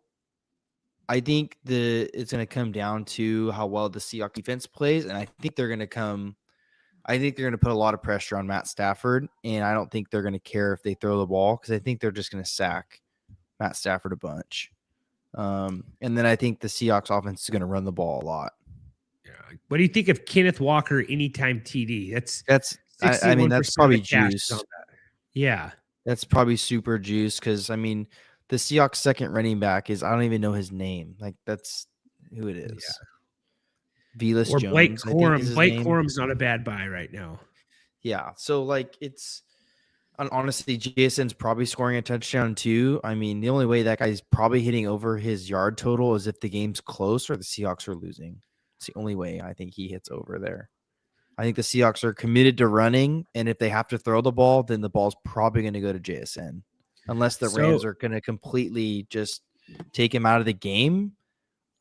I think it's going to come down to how well the Seahawks defense plays, and I think they're going to put a lot of pressure on Matt Stafford, and I don't think they're going to care if they throw the ball because I think they're just going to sack Matt Stafford a bunch. And then I think the Seahawks offense is going to run the ball a lot. What do you think of Kenneth Walker anytime TD? That's probably juice. Yeah. That's probably super juice because, the Seahawks second running back is, I don't even know his name. Like, that's who it is. Yeah. Velas or Jones. Blake Corum. Blake Corum's not a bad buy right now. Yeah. So, honestly, JSN's probably scoring a touchdown too. The only way that guy's probably hitting over his yard total is if the game's close or the Seahawks are losing. It's the only way I think he hits over there. I think the Seahawks are committed to running, and if they have to throw the ball, then the ball's probably going to go to JSN. Unless the Rams are going to completely just take him out of the game.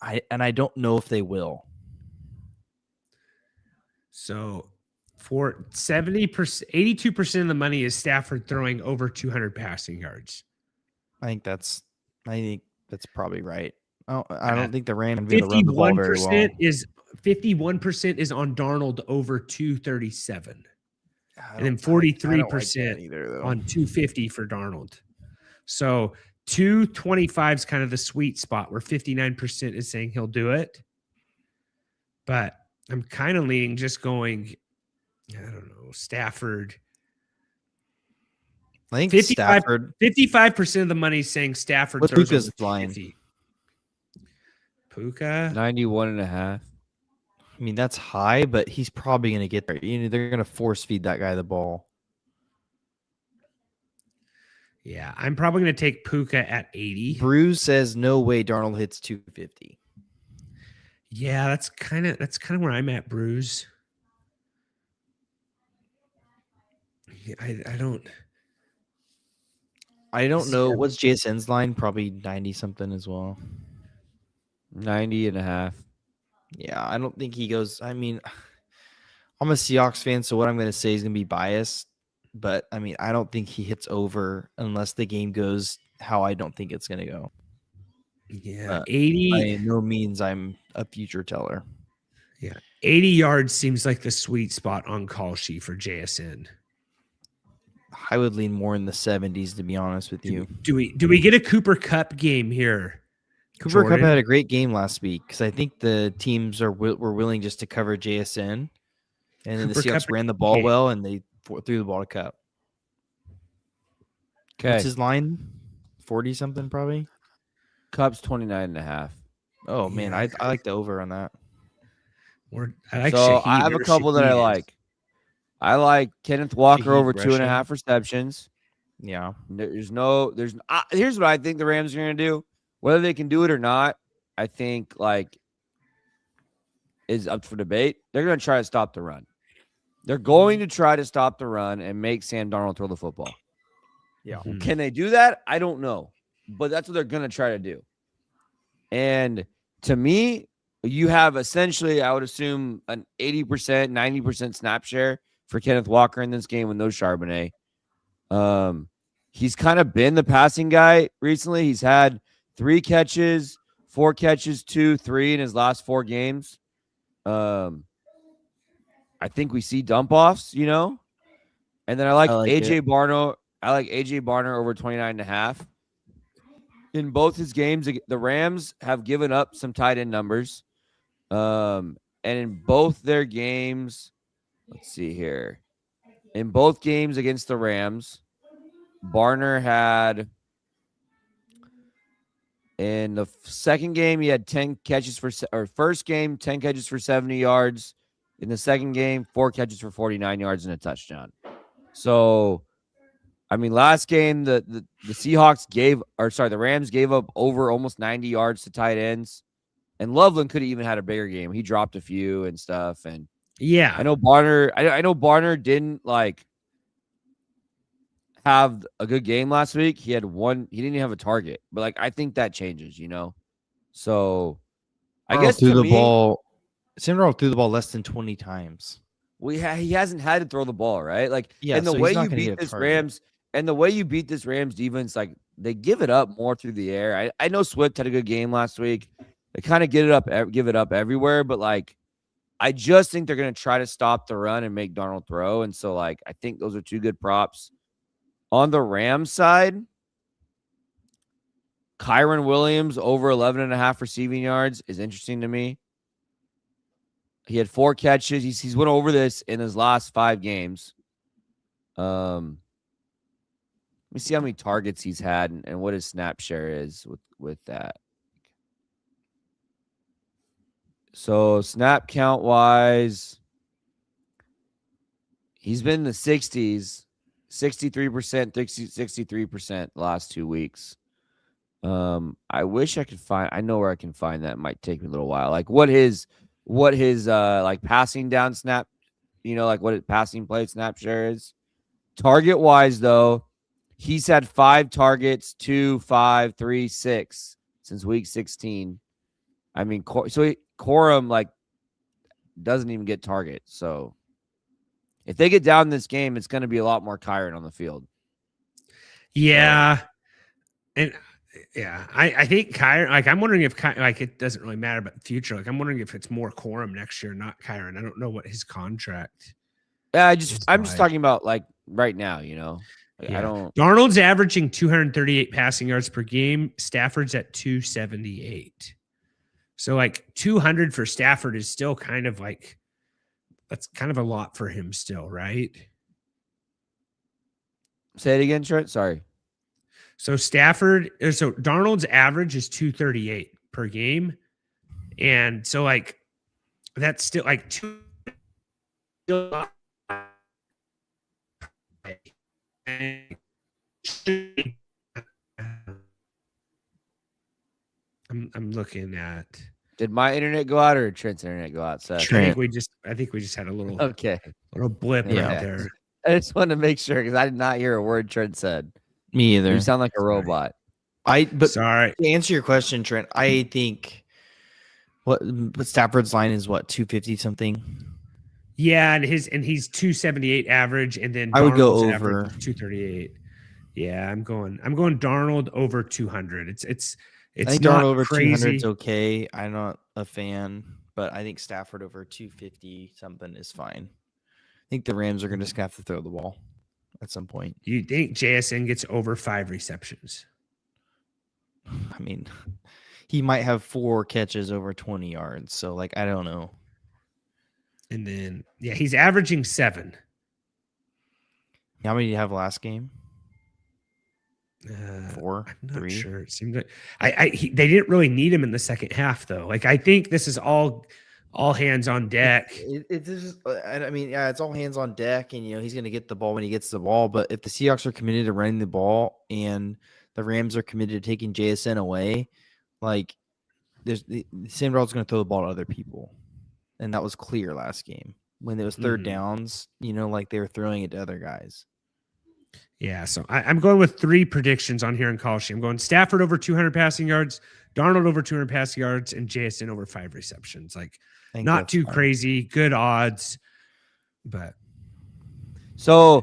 I don't know if they will. So For 70%, 82% of the money is Stafford throwing over 200 passing yards. I think that's probably right. I don't think the Rams be able to run the ball very well. 51% is on Darnold over 237. And then 43% on 250 for Darnold. So 225 is kind of the sweet spot where 59% is saying he'll do it. But I'm kind of leaning just going, I don't know, Stafford. I think Stafford. 55% of the money is saying Stafford. What's Puka's line? Puka 91.5. I mean, that's high, but he's probably going to get there. They're going to force feed that guy the ball. Yeah, I'm probably going to take Puka at 80. Bruce says no way Darnold hits 250. Yeah, that's kind of where I'm at, Bruce. I don't know. What's JSN's line? Probably 90 something as well. 90.5. Yeah, I don't think he goes. I mean, I'm a Seahawks fan, so what I'm going to say is going to be biased. But, I mean, I don't think he hits over unless the game goes how I don't think it's going to go. Yeah, 80. By no means I'm a future teller. Yeah, 80 yards seems like the sweet spot on call sheet for JSN. I would lean more in the 70s, to be honest with you. Do we get a Cooper Kupp game here? Cooper Kupp had a great game last week because I think the teams were willing just to cover JSN, and then the Seahawks ran the ball well, and they threw the ball to Kupp. Okay, what's his line? 40 something probably. Kupp's 29.5. Oh man, I like the over on that. I have a couple that I like. I like Kenneth Walker over 2.5 receptions. Yeah. Here's what I think the Rams are going to do. Whether they can do it or not, I think is up for debate. They're going to try to stop the run. They're going to try to stop the run and make Sam Darnold throw the football. Yeah. Mm-hmm. Can they do that? I don't know. But that's what they're going to try to do. And to me, you have essentially, I would assume, an 80%, 90% snap share for Kenneth Walker in this game with no Charbonnet. He's kind of been the passing guy recently. He's had 3 catches, 4 catches, 2, 3 in his last 4 games. I think we see dump offs, And then I like AJ Barno. I like AJ Barner over 29.5. In both his games, the Rams have given up some tight end numbers. And in both their games, let's see here. In both games against the Rams, Barner had, in the second game, he had 10 catches first game, 10 catches for 70 yards. In the second game, 4 catches for 49 yards and a touchdown. So, I mean, last game, the Rams gave up over almost 90 yards to tight ends. And Loveland could have even had a bigger game. He dropped a few and stuff. And yeah, I know Barner didn't have a good game last week. He had one. He didn't even have a target. But I think that changes, So I guess threw the ball. Sam Darnold threw the ball less than 20 times. He hasn't had to throw the ball, right? And the so way you beat this Rams defense, they give it up more through the air. I know Swift had a good game last week. They kind of give it up everywhere, but I just think they're going to try to stop the run and make Darnold throw. And so I think those are 2 good props. On the Rams side, Kyron Williams over 11.5 receiving yards is interesting to me. He had 4 catches. He's went over this in his last 5 games. Let me see how many targets he's had and what his snap share is with that. So snap count wise, he's been in the 60s, 63%, 63% the last 2 weeks. I wish I could I know where I can find that. It might take me a little while. What his passing down snap, what his passing play snap share is. Target wise though, he's had 5 targets, 2, 5, 3, 6 since week 16. I mean, Corum doesn't even get targets. So if they get down this game, it's going to be a lot more Kyren on the field. Yeah. And I think Kyren, like, I'm wondering if like, it doesn't really matter about the future. Like, I'm wondering if it's more Corum next year, not Kyren. I don't know what his contract. Yeah, I'm just talking about like right now, you know. Like, yeah. I don't. Darnold's averaging 238 passing yards per game. Stafford's at 278. So like 200 for Stafford is still kind of like, that's kind of a lot for him still, right? Say it again, Trent. Sorry. So Darnold's average is 238 per game. And so like, that's still like I'm looking at. Did my internet go out or Trent's internet go out? Seth? I think we just had a little little blip right there. I just wanted to make sure because I did not hear a word Trent said. Me either. You sound like a robot. Sorry. To answer your question, Trent, I think what Stafford's line is 250 something. Yeah, and he's 278 average, and then I would go over 238. Yeah, I'm going Darnold over 200. It's I think not Darnold over crazy. 200 is okay. I'm not a fan, but I think Stafford over 250 something is fine. I think the Rams are going to have to throw the ball at some point. Do you think JSN gets over 5 receptions? I mean, he might have 4 catches over 20 yards. So, like, I don't know. And then, he's averaging 7. How many did you have last game? 4, I'm not 3. Sure. It seemed like they didn't really need him in the second half, though. Like, I think this is all hands on deck. It's all hands on deck, and he's going to get the ball when he gets the ball. But if the Seahawks are committed to running the ball and the Rams are committed to taking JSN away, like Sam Darnold's going to throw the ball to other people, and that was clear last game when it was third downs. Like they were throwing it to other guys. Yeah, so I'm going with 3 predictions on here in Coliseum. I'm going Stafford over 200 passing yards, Darnold over 200 passing yards, and JSN over 5 receptions. Like, not too crazy, good odds, but. So,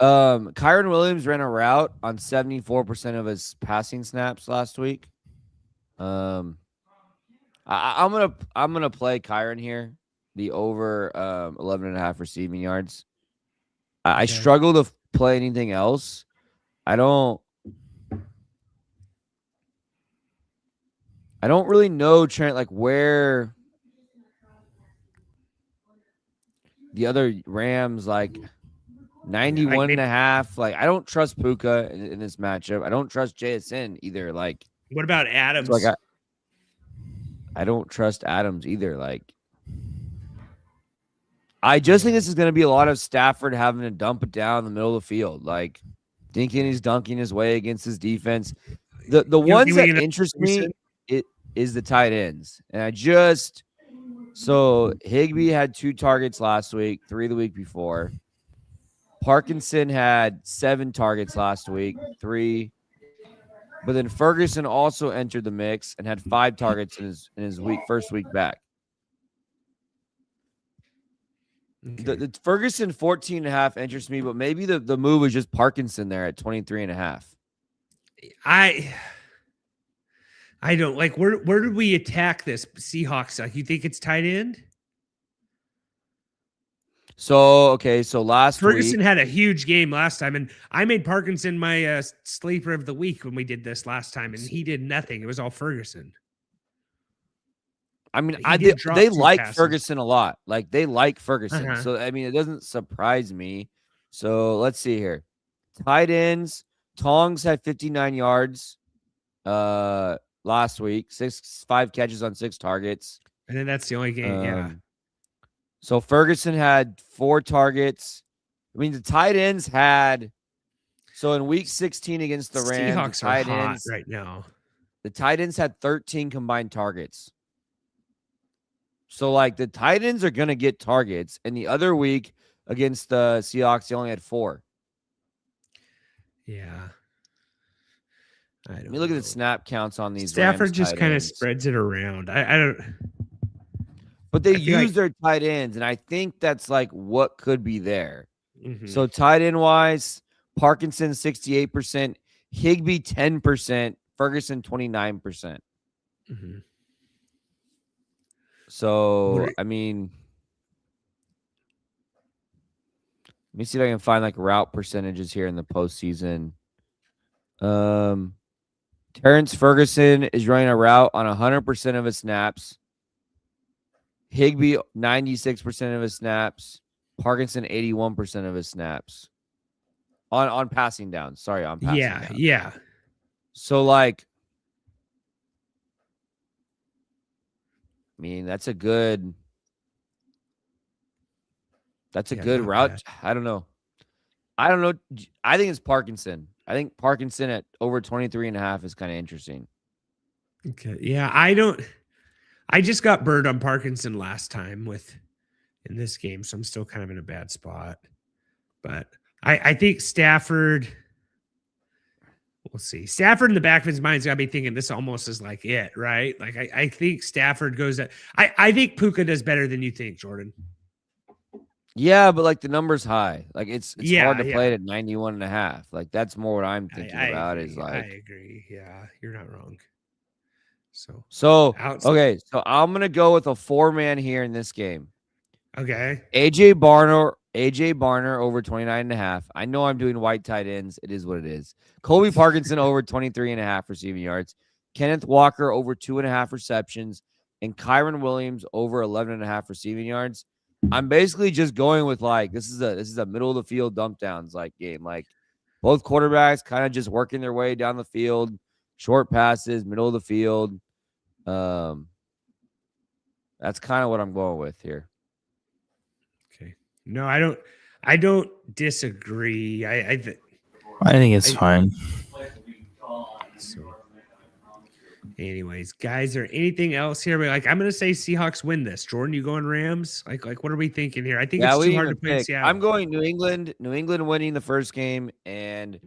Kyren Williams ran a route on 74% of his passing snaps last week. I'm gonna play Kyren here, the over 11.5 receiving yards. I struggle to play anything else. I don't really know, Trent, like where the other Rams, like 91.5. Like, I don't trust Puka in this matchup. I don't trust JSN either. Like, what about Adams? Like, I don't trust Adams either. Like, I just think this is going to be a lot of Stafford having to dump it down in the middle of the field, like thinking he's dunking his way against his defense. The ones that interest me is the tight ends. And so Higbee had 2 targets last week, 3 the week before. Parkinson had 7 targets last week, 3. But then Ferguson also entered the mix and had 5 targets in his first week back. Okay. The Ferguson 14.5 interests me, but maybe the move was just Parkinson there at 23.5. I don't like where did we attack this Seahawks? Like, you think it's tight end? So last Ferguson week, had a huge game last time, and I made Parkinson my sleeper of the week when we did this last time, and he did nothing. It was all Ferguson. I mean, they like passes. Ferguson a lot. Like, they like Ferguson. So, I mean, it doesn't surprise me. So, let's see here. Tight ends. Tongs had 59 yards last week. 5 catches on 6 targets. And then that's the only game, So, Ferguson had 4 targets. I mean, the tight ends had – so, in week 16 against the Rams, Seahawks the tight are hot ends right now. The tight ends had 13 combined targets. So, like, the tight ends are going to get targets. And the other week against the Seahawks, they only had 4. Yeah. Let me look at the snap counts on these. Stafford just kind of spreads it around. I don't. But they use their tight ends, and I think that's like what could be there. Mm-hmm. So tight end wise, Parkinson 68%, Higbee 10%, Ferguson 29%. Mm-hmm. So I mean, let me see if I can find like route percentages here in the postseason. Terrence Ferguson is running a route on 100% of his snaps. Higbee 96% of his snaps. Parkinson 81% of his snaps. On passing down. Sorry, on passing down. Yeah. So like, I mean, that's a good route. Bad. I don't know. I think it's Parkinson. I think Parkinson at over 23.5 is kind of interesting. Okay. Yeah, I just got burned on Parkinson last time in this game, so I'm still kind of in a bad spot. But I think Stafford, we'll see. Stafford in the back of his mind's got to be thinking this almost is like it, right? Like I think Stafford goes at, I think Puka does better than you think, Jordan. Yeah, but like the number's high. Like it's hard to play it at 91.5. Like that's more what I'm thinking about agree. Is like I agree. Yeah, you're not wrong. So okay, so I'm gonna go with a 4-man here in this game. Okay. AJ Barner over 29.5. I know I'm doing white tight ends. It is what it is. Colby Parkinson over 23.5 receiving yards. Kenneth Walker over 2.5 receptions, and Kyron Williams over 11.5 receiving yards. I'm basically just going with like this is a middle of the field dump downs like game. Like both quarterbacks kind of just working their way down the field, short passes, middle of the field. That's kind of what I'm going with here. Okay. No, I don't disagree. I think it's fine. So, anyways, guys, there anything else here? Like, I'm gonna say Seahawks win this. Jordan, you going Rams? Like, what are we thinking here? I think it's too hard to play Seattle. I'm going New England. New England winning the first game, and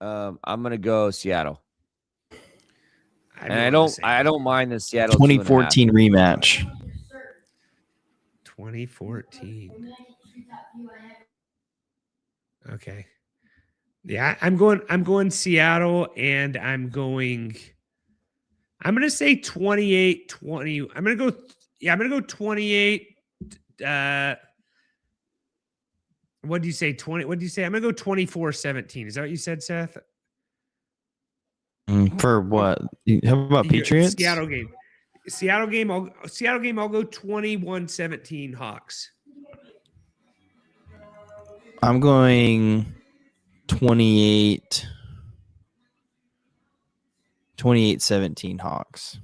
I'm gonna go Seattle. I don't mind the Seattle 2014 rematch. 2014. Okay. Yeah, I'm going Seattle, and I'm going to say 28-20. I'm going to go 28. What do you say? 20. What do you say? I'm going to go 24-17. Is that what you said, Seth? For what? How about Patriots? Seattle game. I'll go 21-17 Hawks. I'm going 28-17 Hawks.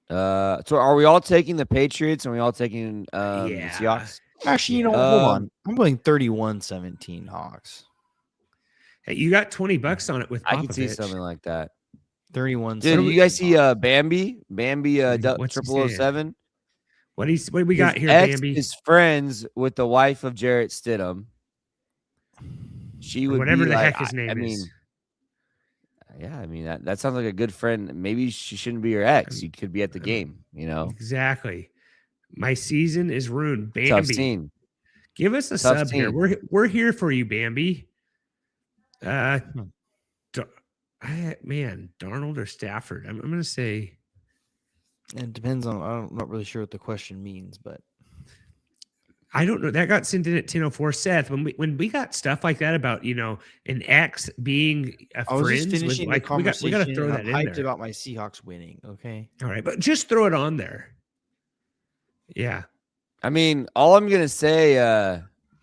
So are we all taking the Patriots and we all taking the Seahawks? Actually, hold on. I'm going 31-17 Hawks. Hey, you got $20 on it with Popovich. I can see something like that. 31. Dude, you guys see Bambi 0007? What do we got here, Bambi? Is friends with the wife of Jarrett Stidham. She would whatever be the like, heck his name is. Yeah, I mean that sounds like a good friend. Maybe she shouldn't be your ex. You could be at the game, you know. Exactly. My season is ruined. Bambi. Tough scene. Give us a sub here. We're here for you, Bambi. Darnold or Stafford? I'm going to say. It depends on. I'm not really sure what the question means, but I don't know. That got sent in at 10:04. Seth, when we got stuff like that about an ex being a friend, I was just finishing the conversation. We got to throw that in there. I'm hyped about my Seahawks winning. Okay. All right, but just throw it on there. Yeah. I mean, all I'm going to say.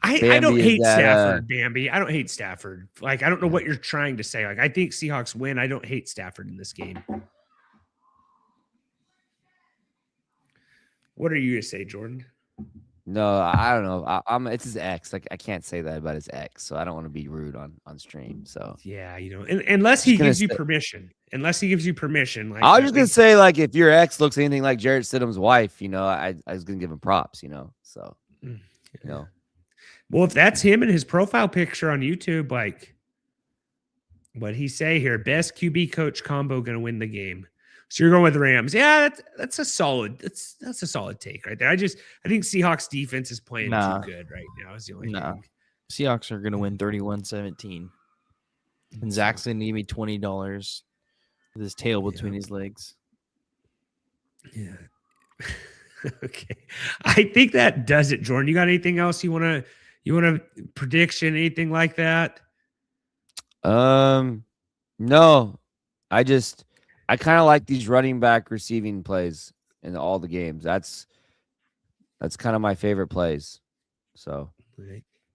I don't hate Stafford, Bambi. I don't hate Stafford. Like, I don't know what you're trying to say. Like, I think Seahawks win. I don't hate Stafford in this game. What are you to say, Jordan? No, I don't know. It's his ex. Like, I can't say that about his ex, so I don't want to be rude on stream. So yeah, unless he gives you permission. Unless he gives you permission. Like, I was just gonna say, like, if your ex looks anything like Jarrett Stidham's wife, I was gonna give him props. So Well, if that's him and his profile picture on YouTube, like, what'd he say here? Best QB coach combo going to win the game. So you're going with the Rams. Yeah, that's a solid. That's a solid take right there. I think Seahawks defense is playing too good right now. Is the only thing. Seahawks are going to win 31-17. And Zach's going to give me $20 with his tail between his legs. Yeah. Okay. I think that does it, Jordan. You got anything else you want to prediction, anything like that? No. I kind of like these running back receiving plays in all the games. That's kind of my favorite plays. So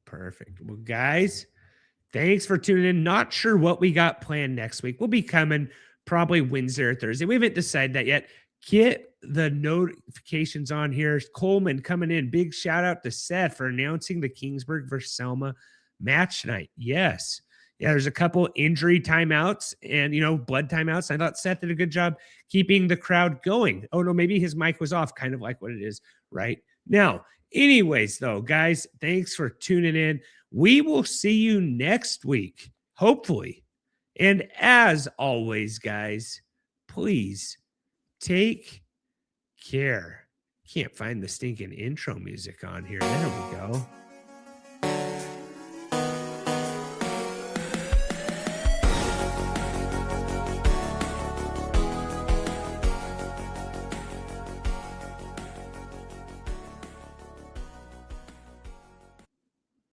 perfect. Well, guys, thanks for tuning in. Not sure what we got planned next week. We'll be coming probably Wednesday or Thursday. We haven't decided that yet. Get the notifications on here. Coleman coming in. Big shout out to Seth for announcing the Kingsburg versus Selma match tonight. Yes. Yeah, there's a couple injury timeouts and, blood timeouts. I thought Seth did a good job keeping the crowd going. Oh, no, maybe his mic was off, kind of like what it is right now. Anyways, though, guys, thanks for tuning in. We will see you next week, hopefully. And as always, guys, please take care. Can't find the stinking intro music on here. There we go.